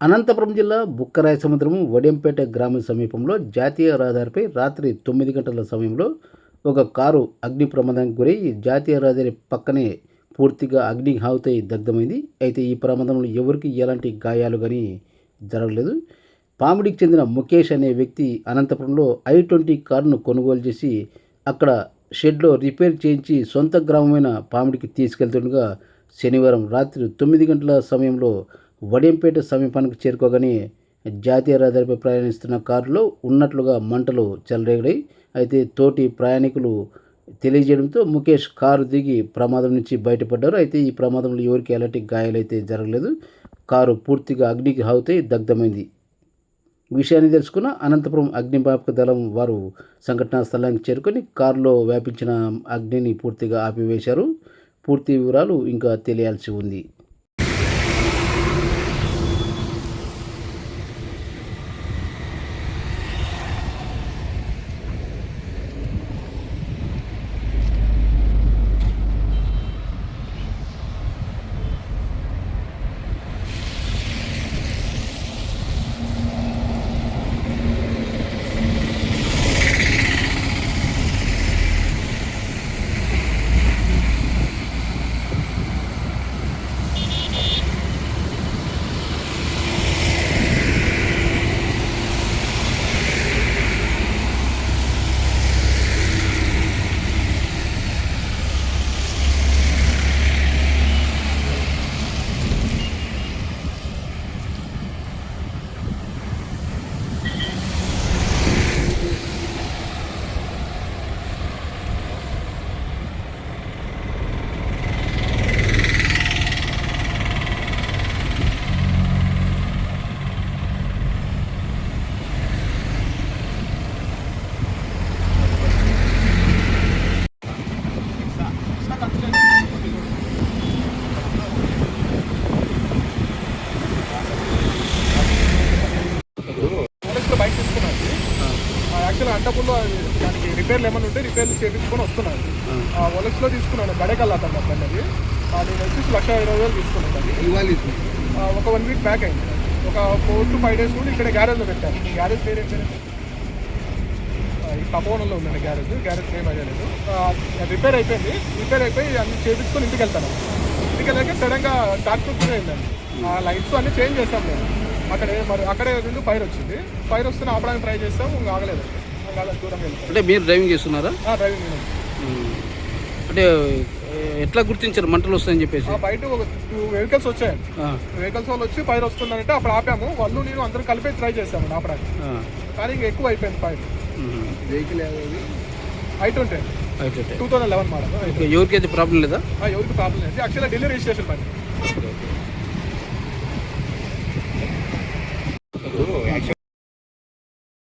అనంతపురం జిల్లా బుక్కరాయ సముద్రం వడియంపేట గ్రామం సమీపంలో జాతీయ రహదారిపై రాత్రి 9 గంటల సమయంలో ఒక కారు అగ్ని ప్రమాదానికి గురై జాతీయ రహదారి పక్కనే పూర్తిగా అగ్ని ఆహుతై దగ్ధమైంది. అయితే ఈ ప్రమాదంలో ఎవరికి ఎలాంటి గాయాలు కానీ జరగలేదు. పామిడికి చెందిన ముఖేష్ అనే వ్యక్తి అనంతపురంలో i20 కారును కొనుగోలు చేసి అక్కడ షెడ్లో రిపేర్ చేయించి సొంత గ్రామమైన పామిడికి తీసుకెళ్తుండగా శనివారం రాత్రి 9 గంటల సమయంలో వడియంపేట సమీపానికి చేరుకోగానే జాతీయ రహదారిపై ప్రయాణిస్తున్న కారులో ఉన్నట్లుగా మంటలు చెలరేగాయి. అయితే తోటి ప్రయాణికులు తెలియజేయడంతో ముఖేష్ కారు దిగి ప్రమాదం నుంచి బయటపడ్డారు. అయితే ఈ ప్రమాదంలో ఎవరికి ఎలాంటి గాయాలైతే జరగలేదు. కారు పూర్తిగా అగ్నికి ఆహుతై దగ్ధమైంది. విషయాన్ని తెలుసుకున్న అనంతపురం అగ్నిమాపక దళం వారు సంఘటనా స్థలానికి చేరుకొని కారులో వ్యాపించిన అగ్నిని పూర్తిగా ఆపివేశారు. పూర్తి వివరాలు ఇంకా తెలియాల్సి ఉంది. బైక్ తీసుకున్నాను. యాక్చువల్గా అంటపుల్లో దానికి రిపేర్లు ఏమైనా ఉంటే రిపేర్లు చేయించుకొని వస్తున్నాను. ఒలెక్స్లో తీసుకున్నాను గడేకల్లా అతను అన్నది. నేను వచ్చేసి 1,20,000 తీసుకున్నాను. అది ఇవాళ ఒక 1 వీక్ బ్యాక్ అయింది. ఒక 4 to 5 days నుండి ఇక్కడ గ్యారేజ్లో పెట్టాను. గ్యారేజ్ పేరు ఏంటంటే ఈ తపోవనంలో ఉందండి. గ్యారేజ్ పేరు అయ్యలేదు. రిపేర్ అయిపోయి అన్ని చేయించుకొని ఇంటికి వెళ్తాను. ఇంటికి వెళ్ళాక సడన్గా షార్ట్ సర్క్యూట్ అయిందండి. ఆ లైట్స్ అన్నీ చేంజ్ చేస్తాం నేను. అక్కడే నుండి ఫైర్ వచ్చింది. ఫైర్ వస్తే ఆపడానికి ట్రై చేస్తాం, ఇంకా ఆగలేదు. దూరం వెళ్ళి అంటే మీరు డ్రైవింగ్ చేస్తున్నారా? డ్రైవింగ్ నేను. అంటే ఎట్లా గుర్తించారు మంటలు వస్తాయని చెప్పేసి? బయట ఒక 2 వెహికల్స్ వచ్చాయి. వెహికల్స్ వాళ్ళు వచ్చి ఫైర్ వస్తుందంటే అప్పుడు ఆపాము. వాళ్ళు నేను అందరూ కలిపి ట్రై చేస్తాము ఆపడానికి. కానీ ఇంకా ఎక్కువ అయిపోయింది ఫైర్. Vehicle i20 2011 model. ఎవరికైతే ప్రాబ్లం లేదా? ఎవరికి ప్రాబ్లం లేదు. యాక్చువల్గా ఢిల్లీ రిజిస్ట్రేషన్ పని.